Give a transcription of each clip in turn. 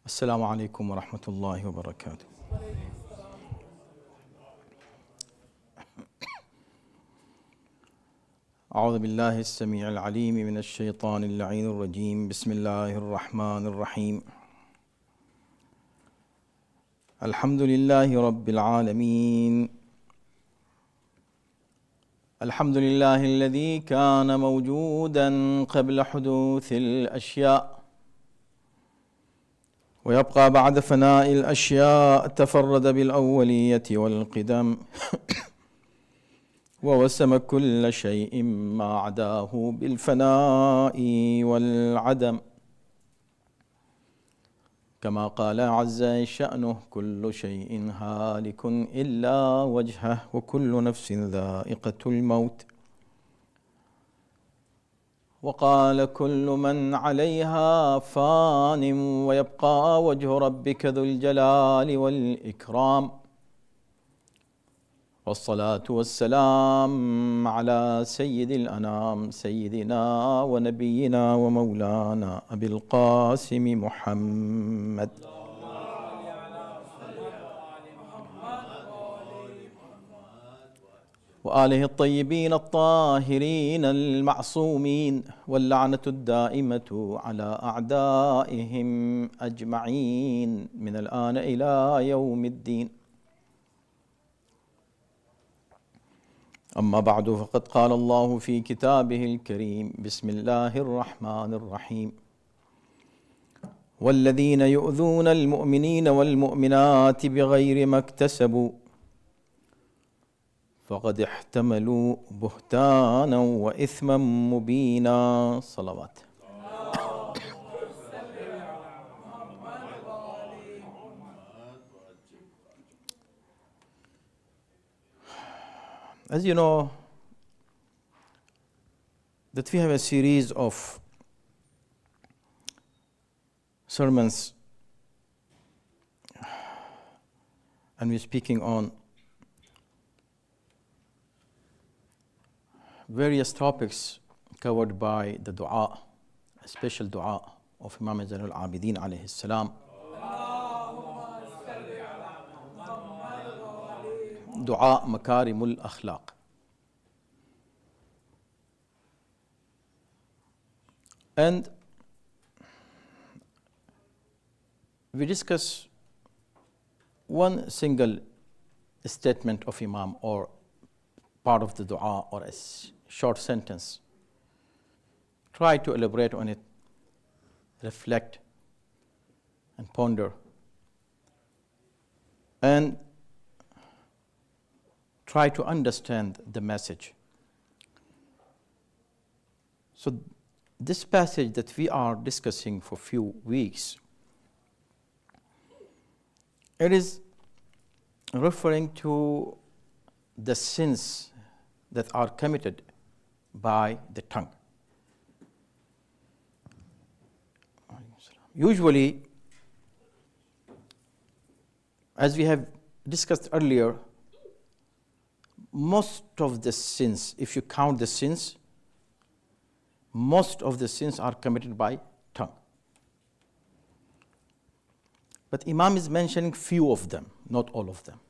السلام عليكم ورحمة الله وبركاته. أعوذ بالله السميع العليم من الشيطان اللعين الرجيم. بسم الله الرحمن الرحيم. الحمد لله رب العالمين. الحمد لله الذي كان موجودا قبل حدوث الأشياء ويبقى بعد فناء الأشياء، تفرد بالأولية والقدم ووسم كل شيء ما عداه بالفناء والعدم، كما قال عز شأنه: كل شيء هالك إلا وجهه وكل نفس ذائقة الموت. وقال: كل من عليها فان ويبقى وجه ربك ذو الجلال والإكرام. والصلاة والسلام على سيد الأنام سيدنا ونبينا ومولانا أبي القاسم محمد وآله الطيبين الطاهرين المعصومين، واللعنة الدائمة على أعدائهم أجمعين من الآن إلى يوم الدين. أما بعد، فقد قال الله في كتابه الكريم: بسم الله الرحمن الرحيم: والذين يؤذون المؤمنين والمؤمنات بغير ما اكتسبوا فقد احتملوا بهتانا وإثما مبينا. صلوات. As you know, that we have a series of sermons, and we're speaking on various topics covered by the dua, a special dua of Imam Zainul Abidin alayhi salam. Dua Makarimul Akhlaq. And we discuss one single statement of Imam or part of the dua or a short sentence. Try to elaborate on it, reflect and ponder, and try to understand the message. So this passage that we are discussing for a few weeks, it is referring to the sins that are committed by the tongue. Usually, as we have discussed earlier, most of the sins, if you count the sins, most of the sins are committed by tongue. But Imam is mentioning few of them, not all of them.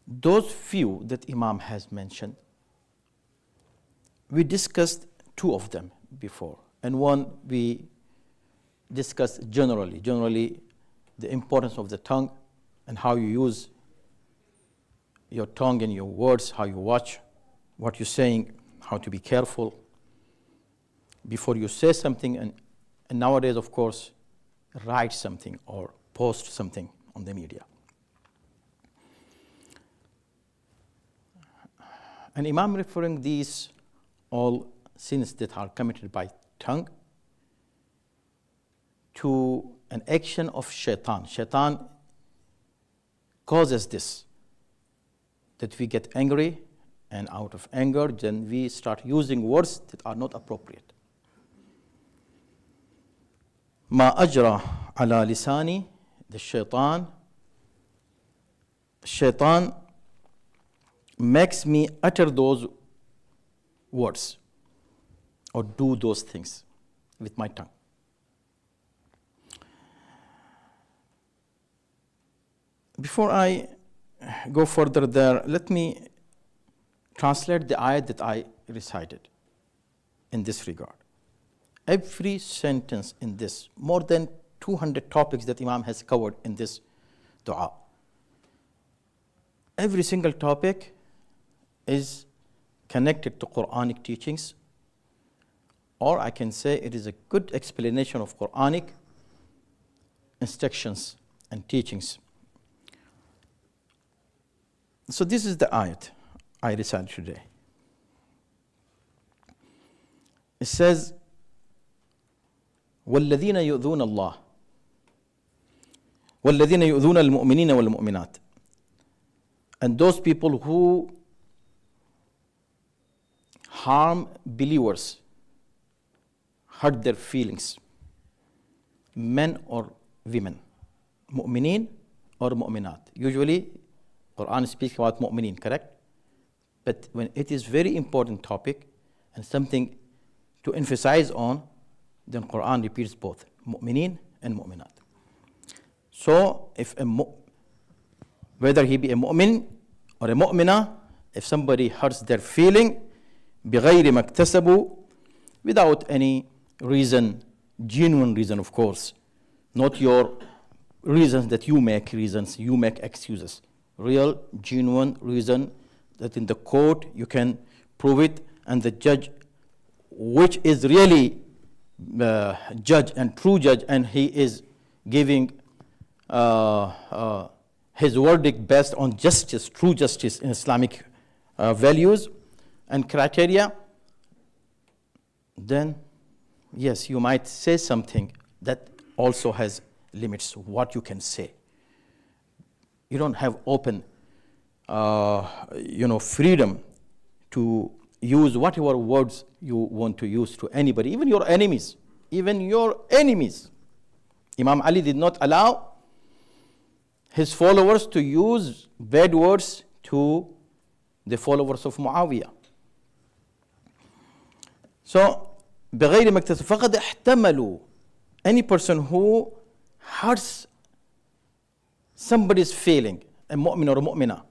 Those few that Imam has mentioned, we discussed two of them before, and one we discussed generally the importance of the tongue and how you use your tongue and your words, how you watch what you're saying, how to be careful before you say something, and nowadays, of course, write something or post something on the media. And Imam referring these all sins that are committed by tongue to an action of shaitan. Shaitan causes this, that we get angry, and out of anger, then we start using words that are not appropriate. Ma ajra ala lisani, the shaitan makes me utter those words or do those things with my tongue. before I go further there, let me translate the ayat that I recited in this regard. Every sentence in this, more than 200 topics that Imam has covered in this dua, every single topic is connected to Quranic teachings, or I can say it is a good explanation of Quranic instructions and teachings. So this is the ayat I recited today. It says, وَالَّذِينَ يُؤْذُونَ اللَّهِ وَالَّذِينَ يُؤْذُونَ الْمُؤْمِنِينَ وَالْمُؤْمِنَاتِ. And those people who harm believers, hurt their feelings, men or women, mu'mineen or mu'minat. Usually, Quran speaks about mu'mineen, correct? But when it is very important topic and something to emphasize on, then Quran repeats both mu'mineen and mu'minat. So, if whether he be a mu'min or a mu'mina, if somebody hurts their feeling, بِغَيْرِ مَكْتَسَبُوا, without any reason, genuine reason of course, not your reasons that you make reasons, you make excuses. Real, genuine reason that in the court you can prove it, and the judge, which is really judge and true judge, and he is giving his verdict based on justice, true justice in Islamic values and criteria, then yes, you might say something that also has limits, what you can say. You don't have open freedom to use whatever words you want to use to anybody, even your enemies. Even your enemies. Imam Ali did not allow his followers to use bad words to the followers of Muawiyah. So, بغير مكتسب فقد احتملوا, any person who hurts somebody's feeling, a mu'min or a mu'mina,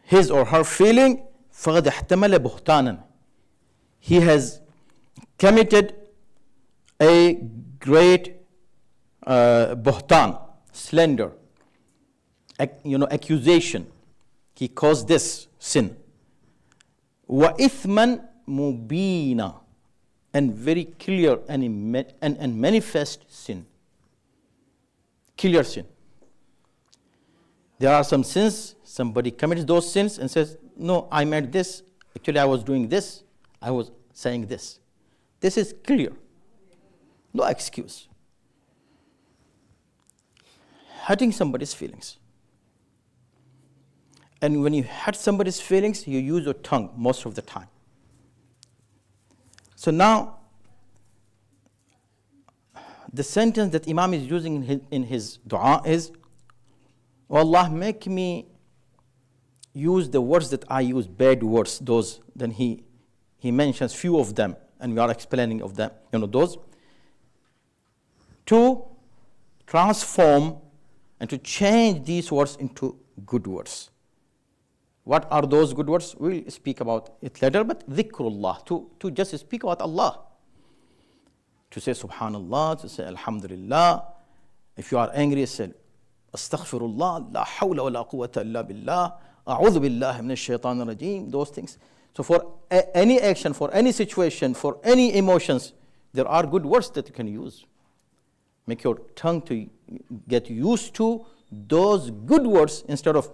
his or her feeling, فقد احتمل بهتانا, he has committed a great buhtan, slander, accusation. He caused this sin. وَإِثْمًا مُبِينًا, and very clear and manifest sin. Clear sin. There are some sins, somebody commits those sins and says, no, I meant this, actually I was doing this, I was saying this. This is clear. No excuse. Hurting somebody's feelings. And when you hurt somebody's feelings, you use your tongue most of the time. So now, the sentence that Imam is using in his dua is, oh Allah, make me use the words that I use, bad words, those. Then he mentions few of them, and we are explaining of them, those, to transform and to change these words into good words. What are those good words? We'll speak about it later, but dhikrullah, to just speak about Allah. To say subhanallah, to say alhamdulillah. If you are angry, say astaghfirullah, la hawla wa la quwwata illa billah, a'udhu billahi minash shaitanir rajim, those things. So for any action, for any situation, for any emotions, there are good words that you can use. Make your tongue to get used to those good words instead of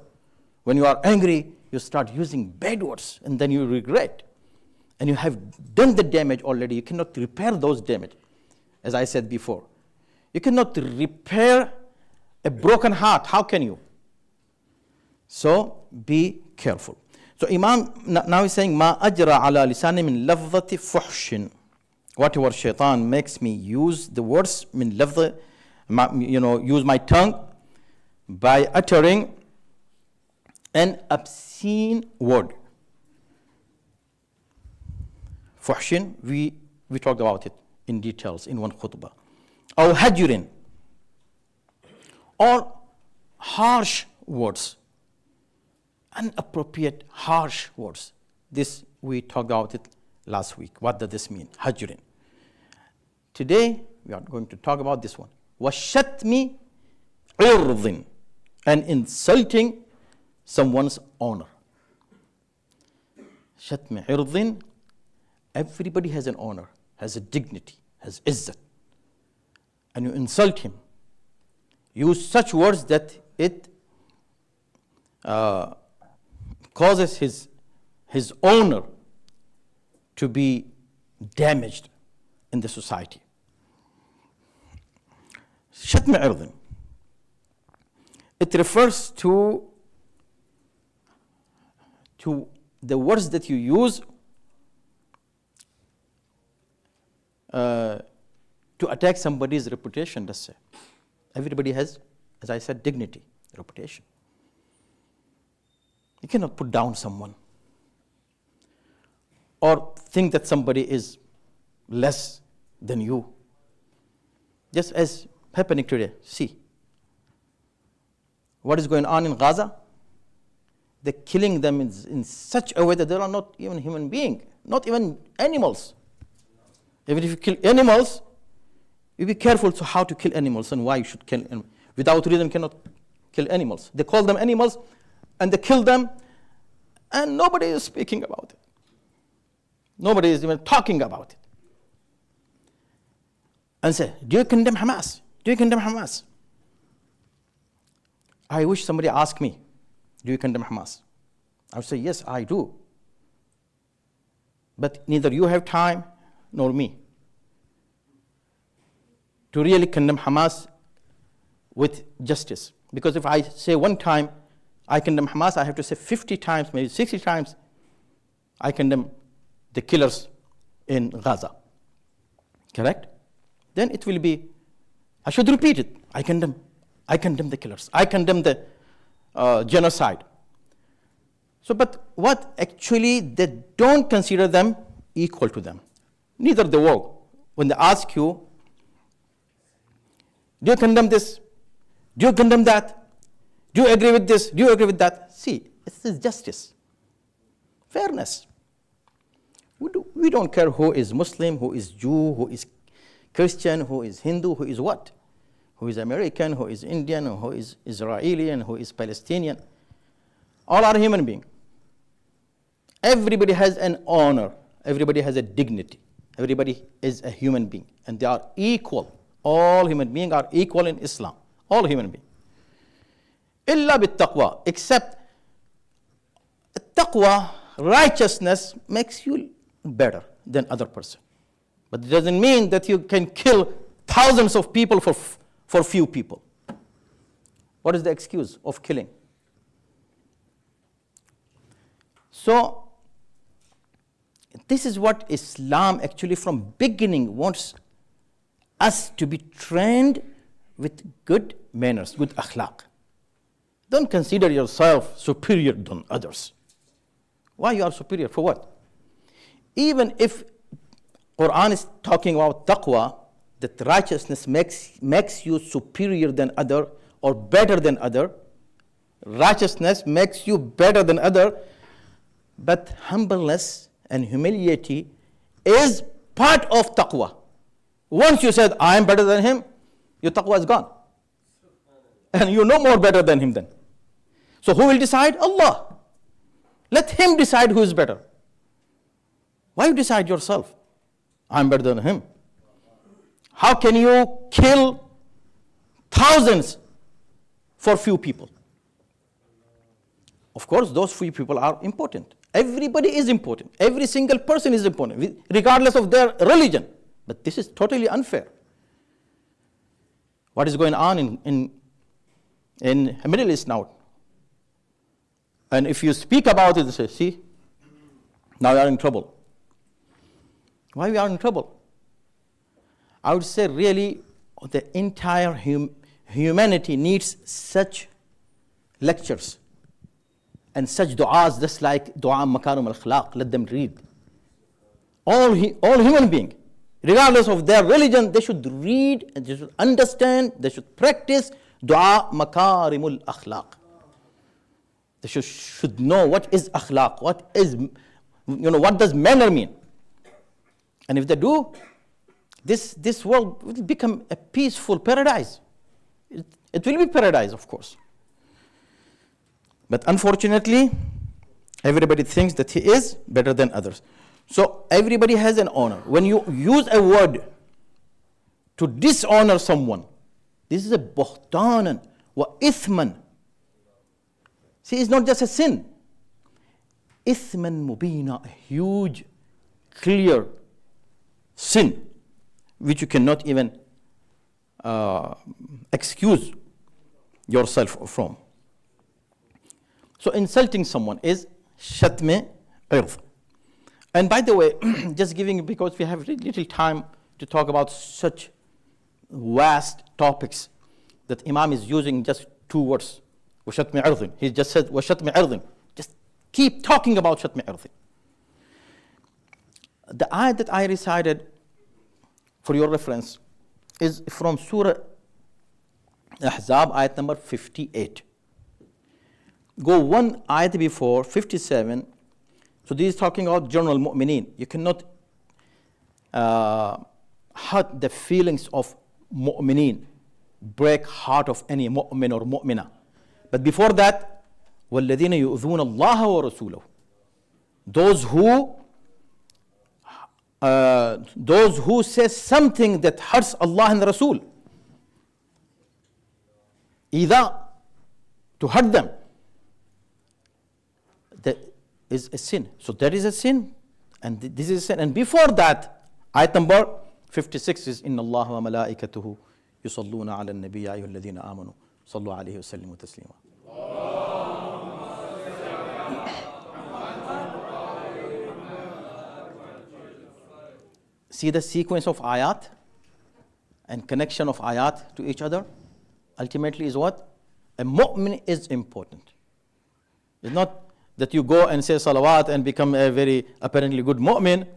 when you are angry, you start using bad words and then you regret. And you have done the damage already. You cannot repair those damage. As I said before, you cannot repair a broken heart. How can you? So be careful. So Imam now is saying, Ma ajra ala lisani min lafzati fuhshin. Whatever shaitan makes me use the words min lafza, use my tongue by uttering an obscene word. Fuhshin, we talked about it in details in one khutbah. Or hajrin, or harsh words, inappropriate, harsh words. This, we talked about it last week. What does this mean? Hajrin. Today, we are going to talk about this one. وَالشَّتْمِ عِرْضٍ, and insulting someone's honor. Shatm عِرْضٍ, everybody has an honor, has a dignity, has izzat. And you insult him. Use such words that it causes his honor to be damaged in the society. Shatm عِرْضٍ. It refers to the words that you use to attack somebody's reputation, let's say. Everybody has, as I said, dignity, reputation. You cannot put down someone or think that somebody is less than you. Just as happening today. See, what is going on in Gaza? They're killing them in such a way that they are not even human beings, not even animals. Even if you kill animals, you be careful to how to kill animals and why you should kill them. Without reason, you cannot kill animals. They call them animals, and they kill them, and nobody is speaking about it. Nobody is even talking about it. And say, do you condemn Hamas? Do you condemn Hamas? I wish somebody asked me, do you condemn Hamas? I would say, yes, I do. But neither you have time nor me to really condemn Hamas with justice. Because if I say one time, I condemn Hamas, I have to say 50 times, maybe 60 times, I condemn the killers in Gaza. Correct? Then it will be, I should repeat it. I condemn the killers. I condemn the genocide. So, but what actually, they don't consider them equal to them. Neither the world. When they ask you, do you condemn this? Do you condemn that? Do you agree with this? Do you agree with that? See, this is justice. Fairness. We don't care who is Muslim, who is Jew, who is Christian, who is Hindu, who is what? Who is American, who is Indian, who is Israeli, and who is Palestinian. All are human beings. Everybody has an honor. Everybody has a dignity. Everybody is a human being. And they are equal. All human beings are equal in Islam. All human beings. Illa bit taqwa. Except taqwa, righteousness, makes you better than other person. But it doesn't mean that you can kill thousands of people for few people. What is the excuse of killing? So, this is what Islam actually from beginning wants us to be trained with good manners, good akhlaq. Don't consider yourself superior than others. Why you are superior? For what? Even if Quran is talking about taqwa, that righteousness makes you superior than other or better than other. Righteousness makes you better than other, but humbleness and humility is part of taqwa. Once you said, I am better than him, your taqwa is gone. And you're no more better than him then. So who will decide? Allah. Let him decide who is better. Why you decide yourself? I'm better than him. How can you kill thousands for few people? Of course, those few people are important. Everybody is important. Every single person is important, regardless of their religion. But this is totally unfair. What is going on in the Middle East now? And if you speak about it, you say, see, now you are in trouble. Why we are in trouble? I would say really the entire humanity needs such lectures and such du'as, just like du'a makarim al-akhlaq. Let them read. All human beings, regardless of their religion, they should read, and they should understand, they should practice du'a makarim al-akhlaq. They should know what is akhlaq, what does manner mean. And if they do, this world will become a peaceful paradise. It will be paradise, of course. But unfortunately, everybody thinks that he is better than others. So everybody has an honor. When you use a word to dishonor someone, this is a buhtanan wa ithman. See, it's not just a sin. Ithman mubina, a huge, clear sin, which you cannot even excuse yourself from. So insulting someone is shatm ird. And by the way, just giving, because we have little time to talk about such vast topics, that Imam is using just 2 words. وَشَتْمِ عِرْضٍ. He just said وَشَتْمِ عِرْضٍ. Just keep talking about shatm ird. The ayat that I recited for your reference is from Surah Ahzab, ayat number 58. Go one ayat before, 57. So this is talking about general mu'mineen. You cannot hurt the feelings of mu'mineen, break heart of any mu'min or mu'mina. But before that, وَالَّذِينَ يُؤْذُونَ اللَّهَ وَرَسُولَهُ. Those who say something that hurts Allah and the Rasul, either to hurt them, that is a sin. So that is a sin, and this is a sin. And before that, ayat number 56 is إِنَّ اللَّهَ وَمَلَائِكَتُهُ يُصَلُّونَ عَلَى النَّبِيِّ يَا أَيُّهَا الَّذِينَ آمَنُوا صَلُّوا عَلَيْهِ وَسَلِّمُوا تَسْلِيمًا. See the sequence of ayat and connection of ayat to each other ultimately is what? A mu'min is important. It's not that you go and say salawat and become a very apparently good mu'min,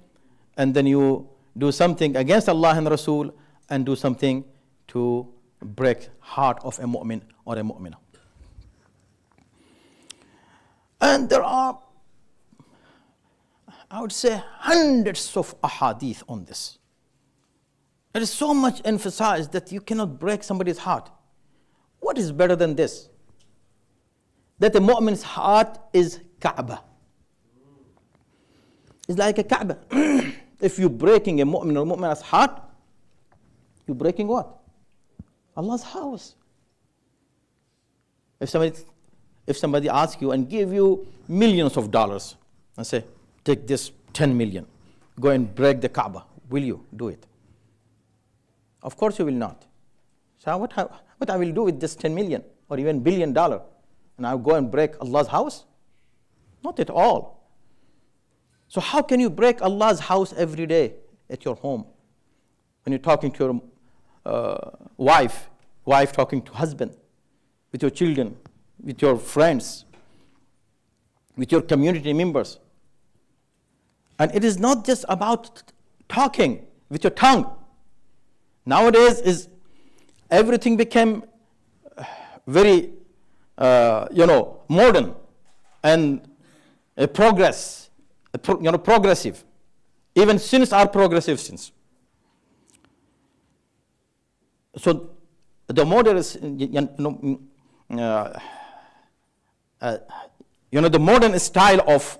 and then you do something against Allah and Rasul and do something to break heart of a mu'min or a mu'minah. And there are, I would say, hundreds of ahadith on this. There is so much emphasized that you cannot break somebody's heart. What is better than this? That a mu'min's heart is Kaaba. It's like a Kaaba. If you're breaking a mu'min or mu'mina's heart, you're breaking what? Allah's house. If somebody asks you and give you millions of dollars and say, take this 10 million, go and break the Kaaba, will you do it? Of course you will not. So what I will do with this 10 million or even $1 billion? And I'll go and break Allah's house? Not at all. So how can you break Allah's house every day at your home? When you're talking to your wife talking to husband, with your children, with your friends, with your community members. And it is not just about talking with your tongue. Nowadays everything became very modern and progressive. Even sins are progressive sins. So the modern the modern style of,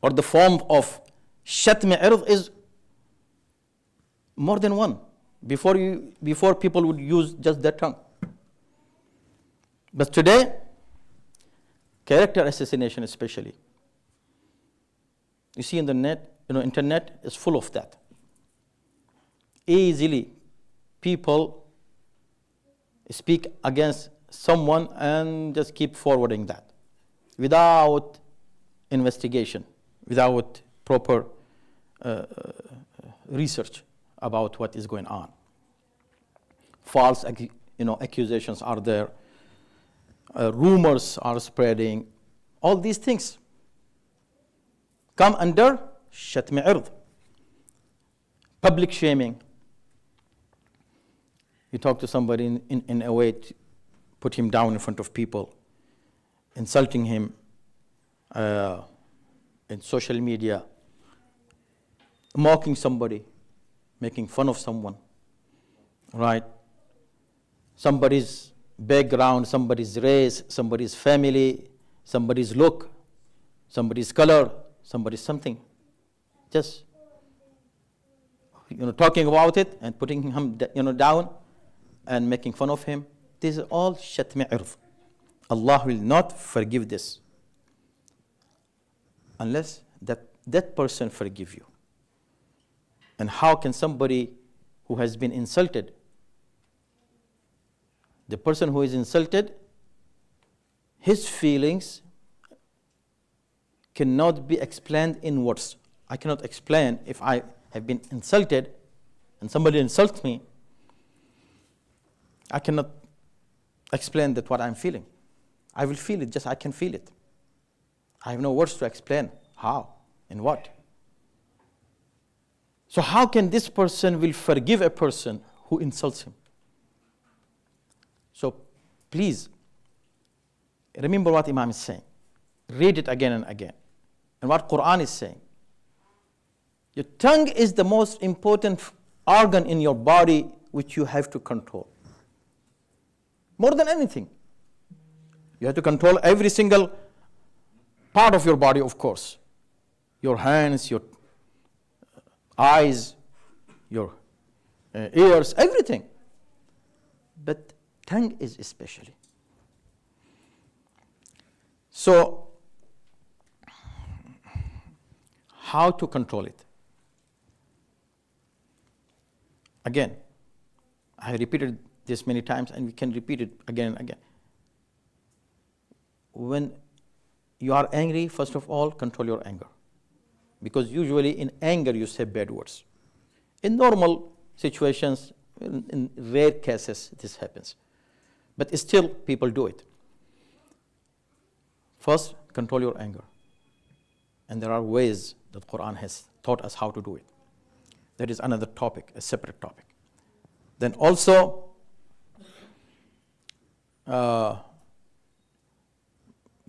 or the form of shatm ird is more than one. Before people would use just their tongue. But today, character assassination especially. You see in the net, internet is full of that. Easily, people speak against someone and just keep forwarding that without investigation, without proper research about what is going on. False accusations are there. Rumors are spreading. All these things come under shatm ird. Public shaming. You talk to somebody in a way to put him down in front of people. insulting him in social media, mocking somebody, making fun of someone, right? Somebody's background, somebody's race, somebody's family, somebody's look, somebody's color, somebody's something. Just talking about it and putting him down and making fun of him. This is all shatm irf. Allah will not forgive this unless that person forgive you. And how can somebody who has been insulted, the person who is insulted, his feelings cannot be explained in words. I cannot explain if I have been insulted and somebody insults me. I cannot explain that what I'm feeling. I will feel it, just I can feel it. I have no words to explain how and what. So how can this person will forgive a person who insults him? So please, remember what Imam is saying. Read it again and again. And what Quran is saying. Your tongue is the most important organ in your body which you have to control. More than anything. You have to control every single part of your body, of course. Your hands, your eyes, your ears, everything. But tongue is especially. So, how to control it? Again, I repeated this many times and we can repeat it again and again. When you are angry, first of all, control your anger. Because usually in anger you say bad words. In normal situations, in rare cases, this happens. But still, people do it. First, control your anger. And there are ways that Quran has taught us how to do it. That is another topic, a separate topic. Then also,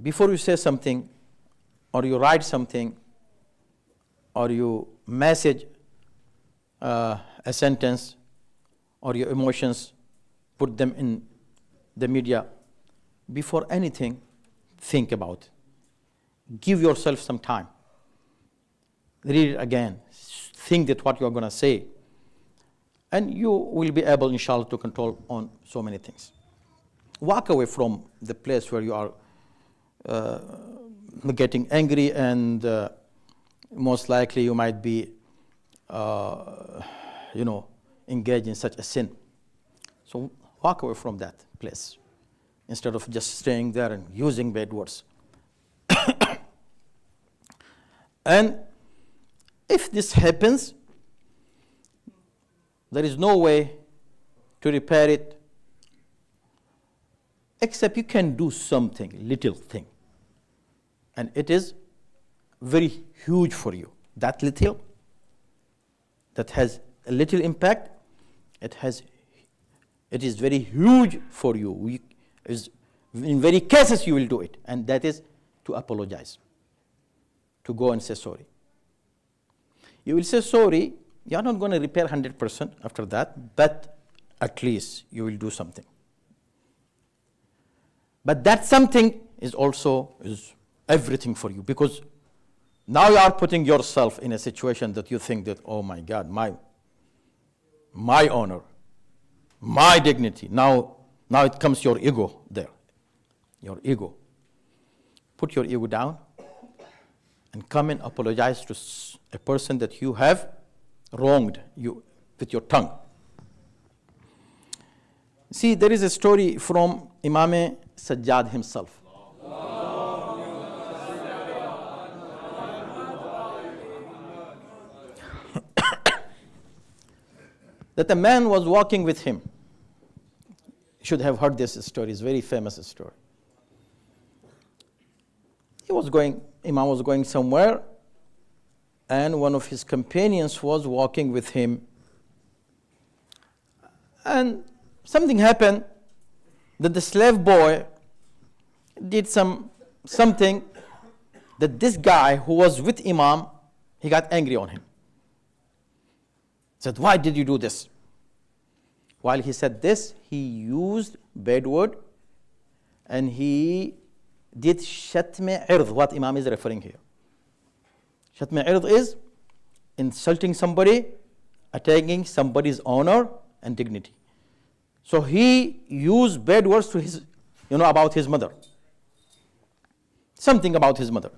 before you say something, or you write something, or you message a sentence, or your emotions, put them in the media, before anything, think about it. Give yourself some time. Read it again. Think that what you are going to say. And you will be able, inshallah, to control on so many things. Walk away from the place where you are getting angry, and most likely you might be, engaged in such a sin. So walk away from that place instead of just staying there and using bad words. And if this happens, there is no way to repair it except you can do something, little thing. And it is very huge for you. That little, that has a little impact, it is very huge for you. In very cases you will do it, and that is to apologize, to go and say sorry. You will say sorry, you are not going to repair 100% after that, but at least you will do something. But that something is everything for you, because now you are putting yourself in a situation that you think that, oh my God, my honor, my dignity. Now it comes your ego there. Your ego. Put your ego down and come and apologize to a person that you have wronged you with your tongue. See, there is a story from Imam Sajjad himself. That a man was walking with him. You should have heard this story. It's a very famous story. Imam was going somewhere, and one of his companions was walking with him. And something happened that the slave boy did some something that this guy who was with Imam, he got angry on him. Said, why did you do this? While he said this, he used bad word and he did shatm ird, what Imam is referring here. Shatm ird is insulting somebody, attacking somebody's honor and dignity. So he used bad words to his, about his mother. Something about his mother.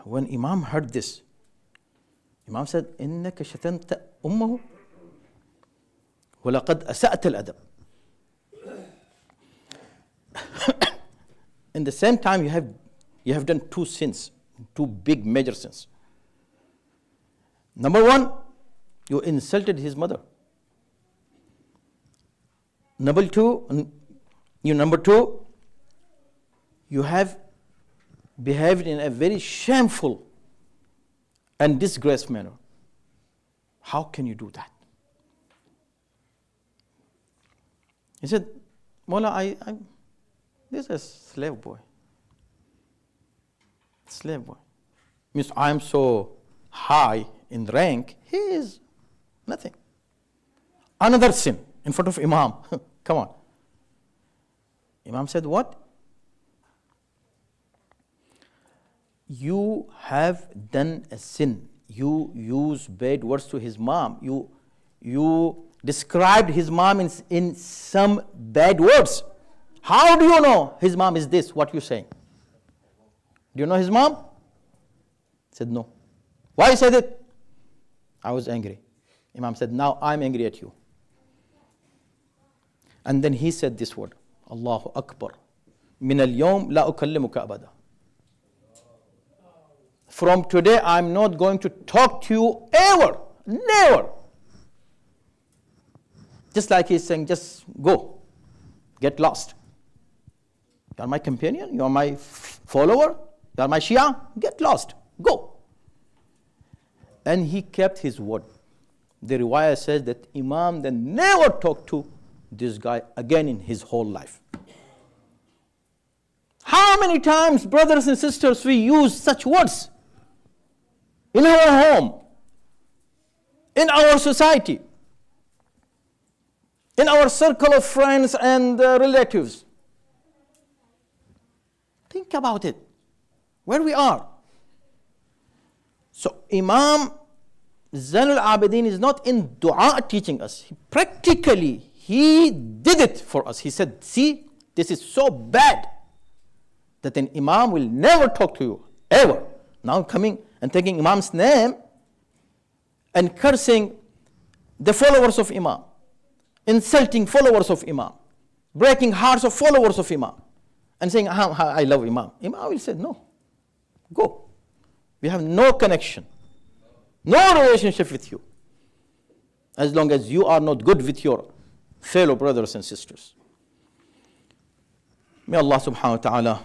When Imam heard this, Imam said, إِنَّكَ شَتَمْتَ أُمَّهُ وَلَقَدْ أَسَأْتَ الْأَدَبِ. In the same time, you have done two sins, two big major sins. Number one, you insulted his mother. Number two, you have behaved in a very shameful and disgraceful manner. How can you do that? He said, Mullah, this is a slave boy. Slave boy. Means I am so high in rank, he is nothing. Another sin in front of Imam. Come on. Imam said, what? You have done a sin. You use bad words to his mom. You described his mom in some bad words. How do you know his mom is this, what you're saying? Do you know his mom? He said, no. Why you said it? I was angry. Imam said, now I'm angry at you. And then he said this word, Allahu Akbar. Min al-yawm la ukallimuka abada. From today, I'm not going to talk to you ever. Never. Just like he's saying, just go. Get lost. You are my companion. You are my follower. You are my Shia. Get lost. Go. And he kept his word. The riwayah says that Imam then never talked to this guy again in his whole life. How many times, brothers and sisters, we use such words in our home, in our society, in our circle of friends and relatives? Think about it, where we are. So Imam Zain al-Abidin is not in dua teaching us. Practically, he did it for us. He said, see, this is so bad that an Imam will never talk to you, ever. Now coming and taking Imam's name and cursing the followers of Imam, insulting followers of Imam, breaking hearts of followers of Imam, and saying, I love Imam. Imam will say, no, go. We have no connection, no relationship with you, as long as you are not good with your fellow brothers and sisters. May Allah subhanahu wa ta'ala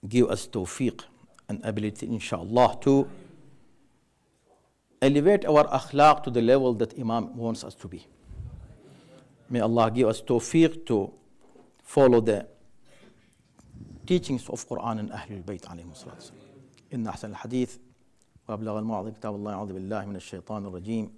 give us tawfiq and ability, inshallah, to elevate our akhlaq to the level that Imam wants us to be. May Allah give us tawfiq to follow the teachings of Quran and Ahlul Bayt alayhim salatu. إن أحسن الحديث وأبلغ الموعظة كتاب الله أعوذ بالله من الشيطان الرجيم